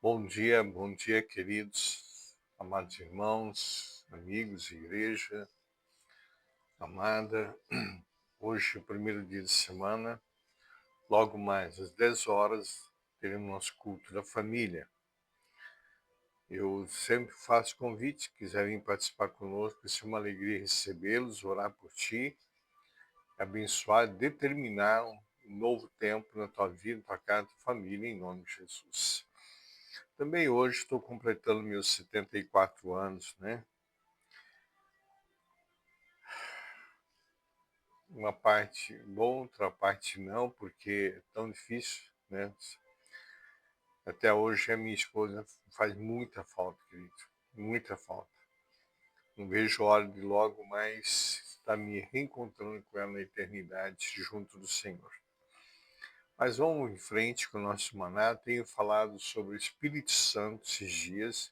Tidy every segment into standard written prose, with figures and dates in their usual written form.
Bom dia, queridos, amados irmãos, amigos, igreja amada. Hoje, o primeiro dia de semana, logo mais às 10 horas, teremos nosso culto da família. Eu sempre faço convite, se quiserem participar conosco, vai ser uma alegria recebê-los, orar por ti, abençoar, determinar um novo tempo na tua vida, na tua casa, na tua família, em nome de Jesus. Também hoje estou completando meus 74 anos, né? Uma parte boa, outra parte não, porque é tão difícil, né? Até hoje a minha esposa faz muita falta, querido, muita falta. Não vejo a hora de logo mais estar me reencontrando com ela na eternidade, junto do Senhor. Mas vamos em frente com o nosso maná. Tenho falado sobre o Espírito Santo esses dias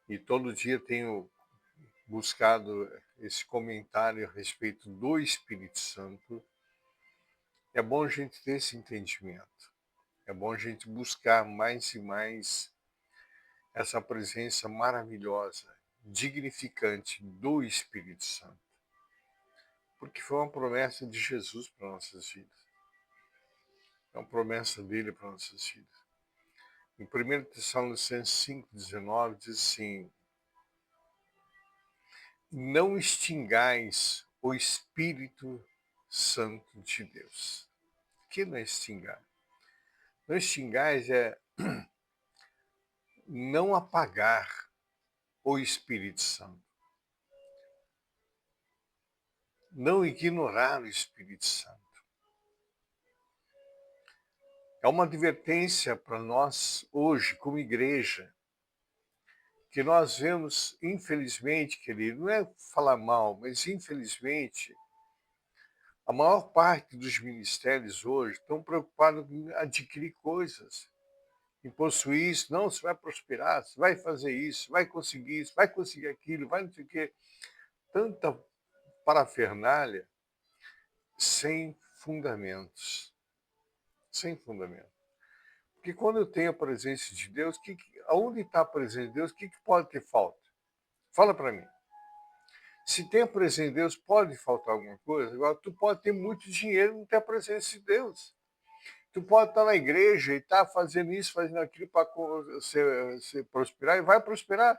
e todo dia tenho buscado esse comentário a respeito do Espírito Santo. É bom a gente ter esse entendimento. É bom a gente buscar mais e mais essa presença maravilhosa, dignificante do Espírito Santo. Porque foi uma promessa de Jesus para nossas vidas. É uma promessa dele para nossas vidas. Em 1 Tessalonicenses 5,19 diz assim: não extingais o Espírito Santo de Deus. O que não é extingar? Não extingais é não apagar o Espírito Santo. Não ignorar o Espírito Santo. É uma advertência para nós hoje, como igreja, que nós vemos, infelizmente, querido, não é falar mal, mas infelizmente, a maior parte dos ministérios hoje estão preocupados em adquirir coisas, em possuir isso. Não, você vai prosperar, você vai fazer isso, vai conseguir isso, vai conseguir aquilo, vai não sei o quê. Tanta parafernália sem fundamentos. Sem fundamentos. Porque quando eu tenho a presença de Deus, aonde está a presença de Deus, o que pode ter falta? Fala para mim. Se tem a presença de Deus, pode faltar alguma coisa? Agora, tu pode ter muito dinheiro e não ter a presença de Deus. Tu pode estar na igreja e estar fazendo isso, fazendo aquilo para você prosperar, e vai prosperar,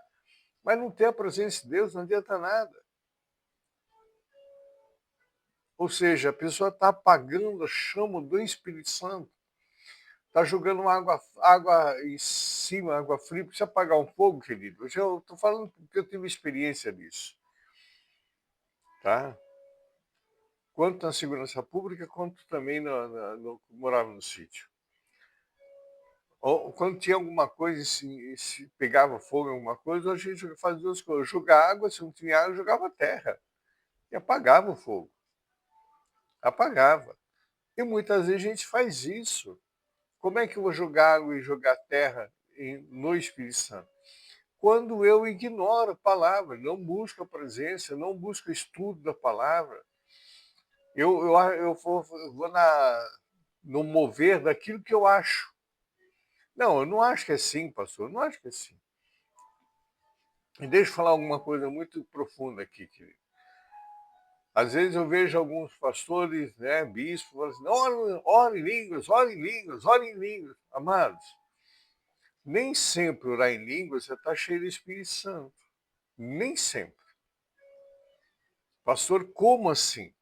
mas não ter a presença de Deus não adianta nada. Ou seja, a pessoa está apagando a chama do Espírito Santo. Está jogando água em cima, água fria, precisa apagar um fogo, querido. Eu estou falando porque eu tive experiência disso. Tá? Quanto na segurança pública, quanto também morava no sítio. Ou, quando tinha alguma coisa, se pegava fogo em alguma coisa, a gente fazia duas coisas. Jogar água, se não tinha água, jogava terra. E apagava o fogo. Apagava. E muitas vezes a gente faz isso. Como é que eu vou jogar água e jogar terra no Espírito Santo? Quando eu ignoro a palavra, não busco a presença, não busco o estudo da palavra, eu vou no mover daquilo que eu acho. Não, eu não acho que é assim, pastor, eu não acho que é assim. E deixa eu falar alguma coisa muito profunda aqui, querido. Às vezes eu vejo alguns pastores, né, bispos, falando assim, ore em línguas, ore em línguas, ore em línguas. Amados, nem sempre orar em línguas você está cheio do Espírito Santo. Nem sempre. Pastor, como assim?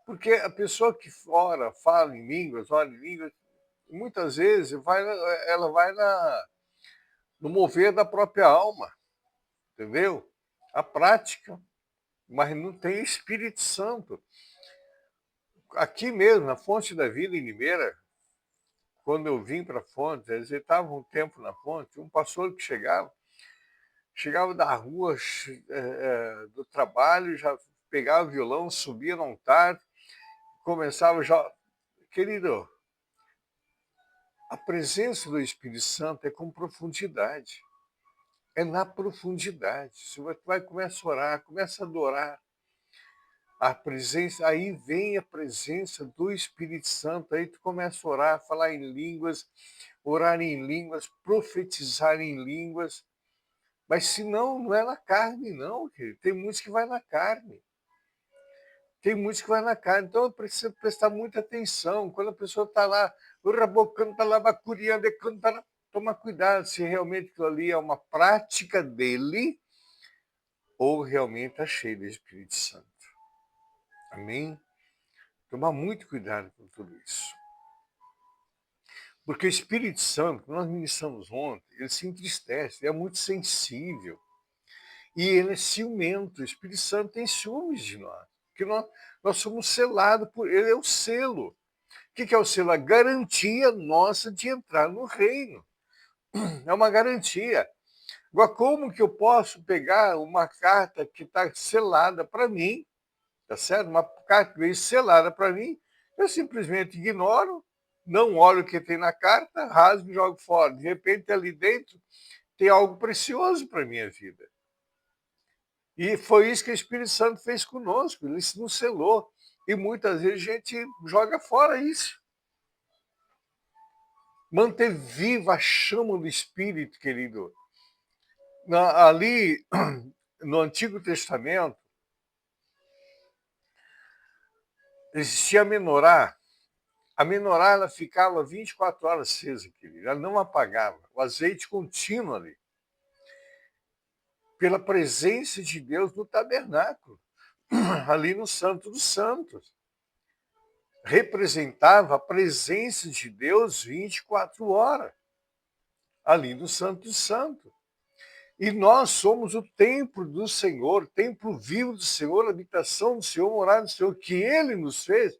Porque a pessoa que ora, fala em línguas, ora em línguas, muitas vezes ela vai no mover da própria alma, entendeu? A prática, mas não tem Espírito Santo. Aqui mesmo, na Fonte da Vida, em Limeira, quando eu vim para a Fonte, eles estavam um tempo na Fonte, um pastor que chegava da rua do trabalho, já pegava o violão, subia no altar, começava já. Querido, a presença do Espírito Santo é com profundidade. É na profundidade. Você vai começa a orar, começa a adorar. A presença, aí vem a presença do Espírito Santo, aí tu começa a orar, falar em línguas, orar em línguas, profetizar em línguas, mas se não, não é na carne não, querido. Tem muitos que vai na carne. Tem muitos que vai na carne, então eu preciso prestar muita atenção. Quando a pessoa está lá, o rabocando está lá, bacuriando, toma cuidado se realmente aquilo ali é uma prática dele ou realmente está cheio do Espírito Santo. Amém? Tomar muito cuidado com tudo isso. Porque o Espírito Santo, que nós ministramos ontem, ele se entristece, ele é muito sensível. E ele é ciumento. O Espírito Santo tem ciúmes de nós. Porque nós somos selados por ele, é o selo. O que é o selo? A garantia nossa de entrar no reino. É uma garantia. Agora, como que eu posso pegar uma carta que está selada para mim, tá certo? Uma carta que veio selada para mim, eu simplesmente ignoro, não olho o que tem na carta, rasgo e jogo fora. De repente, ali dentro tem algo precioso para a minha vida. E foi isso que o Espírito Santo fez conosco, ele nos selou. E muitas vezes a gente joga fora isso. Manter viva a chama do Espírito, querido. Ali, no Antigo Testamento, existia a menorá. A menorá ela ficava 24 horas acesa, querido. Ela não apagava. O azeite contínuo ali. Pela presença de Deus no tabernáculo. Ali no Santo dos Santos. Representava a presença de Deus 24 horas. Ali no Santo dos Santos. E nós somos o templo do Senhor, templo vivo do Senhor, habitação do Senhor, morada do Senhor, que Ele nos fez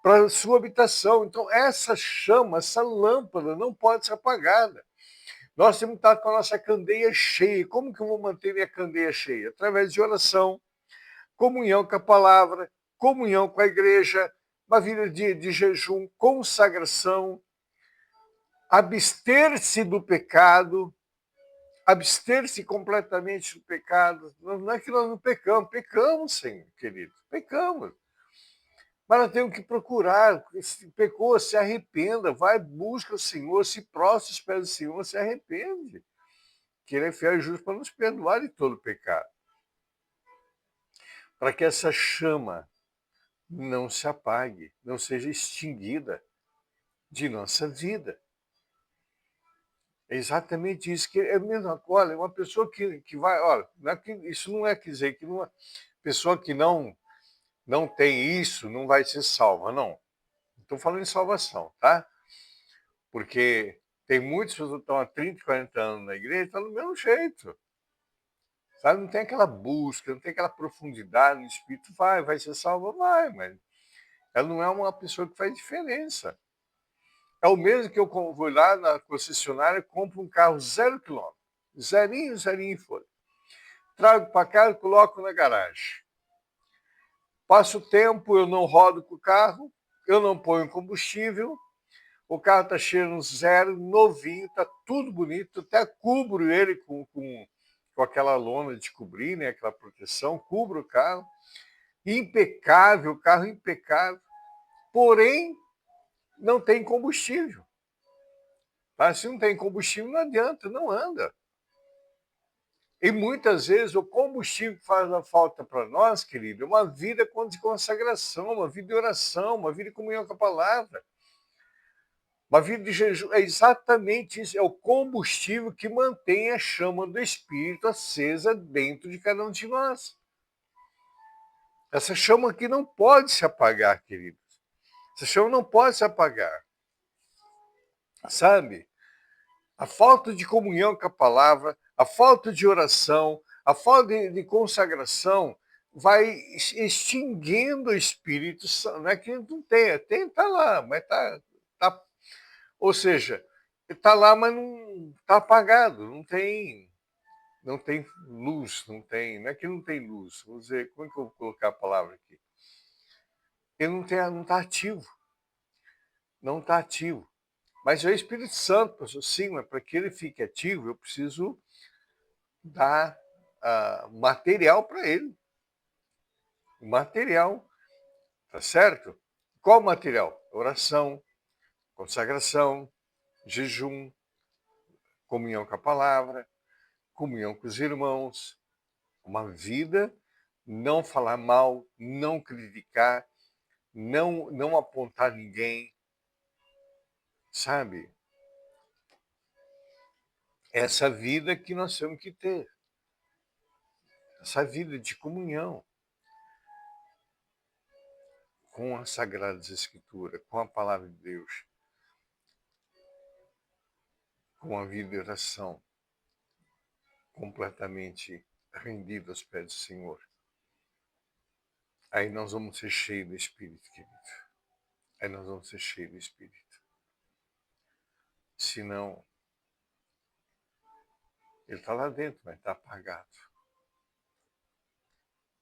para a sua habitação. Então, essa chama, essa lâmpada não pode ser apagada. Nós temos que estar com a nossa candeia cheia. Como que eu vou manter minha candeia cheia? Através de oração, comunhão com a palavra, comunhão com a igreja, uma vida de jejum, consagração, abster-se do pecado, abster-se completamente do pecado. Não é que nós não pecamos, Senhor, querido, pecamos. Mas nós temos que procurar, se pecou, se arrependa, vai, busca o Senhor, se prostra aos pés do Senhor, se arrepende. Que Ele é fiel e justo para nos perdoar de todo pecado. Para que essa chama não se apague, não seja extinguida de nossa vida. É exatamente isso, que é mesmo. Olha, uma pessoa que vai, olha, isso não é dizer que uma pessoa que não tem isso não vai ser salva, não. Estou falando em salvação, tá? Porque tem muitas pessoas que estão há 30, 40 anos na igreja e estão do mesmo jeito. Sabe? Não tem aquela busca, não tem aquela profundidade no espírito. Vai ser salva, vai, mas ela não é uma pessoa que faz diferença. É o mesmo que eu vou lá na concessionária e compro um carro 0 quilômetro. Zerinho, zerinho foi. Trago para casa e coloco na garagem. Passo o tempo, eu não rodo com o carro, eu não ponho combustível, o carro está cheio zero, novinho, está tudo bonito, até cubro ele com aquela lona de cobrir, né, aquela proteção, cubro o carro, impecável, o carro impecável, porém não tem combustível. Tá? Se não tem combustível, não adianta, não anda. E muitas vezes o combustível que faz a falta para nós, querido, é uma vida de consagração, uma vida de oração, uma vida de comunhão com a palavra. Uma vida de jejum. É exatamente isso, é o combustível que mantém a chama do Espírito acesa dentro de cada um de nós. Essa chama aqui não pode se apagar, queridos. Essa chama não pode se apagar. Sabe? A falta de comunhão com a palavra, a falta de oração, a falta de consagração vai extinguindo o Espírito Santo. Não é que não tenha, está lá, mas tá, ou seja, está lá, mas não está apagado, não tem luz, não é que não tem luz, vou dizer, como é que eu vou colocar a palavra aqui? Ele não está ativo, não está ativo. Mas é o Espírito Santo, pastor, sim, mas para que ele fique ativo, eu preciso dar material para ele. material, tá certo? Qual material? Oração, consagração, jejum, comunhão com a palavra, comunhão com os irmãos, uma vida, não falar mal, não criticar, não apontar ninguém, sabe? Essa vida que nós temos que ter, essa vida de comunhão com as Sagradas Escrituras, com a Palavra de Deus, com a vida de oração, completamente rendida aos pés do Senhor. Aí nós vamos ser cheios do Espírito, querido. Aí nós vamos ser cheios do Espírito. Senão, ele está lá dentro, mas está apagado.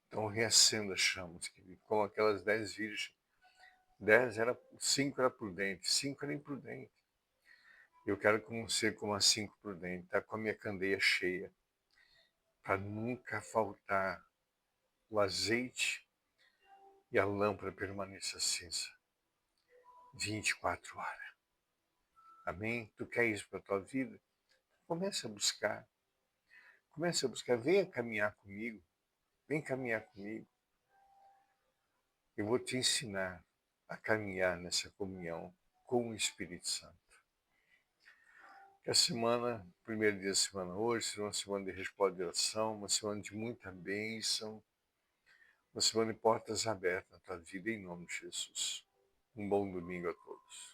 Então reacenda as chamas, querido, como aquelas 10 virgens. 5 era prudente, 5 era imprudente. Eu quero ser como as 5 prudentes, tá com a minha candeia cheia, para nunca faltar o azeite e a lâmpada permaneça acesa 24 horas. Amém? Tu quer isso para a tua vida? Comece a buscar. Comece a buscar. Venha caminhar comigo. Vem caminhar comigo. Eu vou te ensinar a caminhar nessa comunhão com o Espírito Santo. Que a semana, primeiro dia da semana hoje, será uma semana de resposta de oração, uma semana de muita bênção, uma semana de portas abertas na tua vida, em nome de Jesus. Um bom domingo a todos.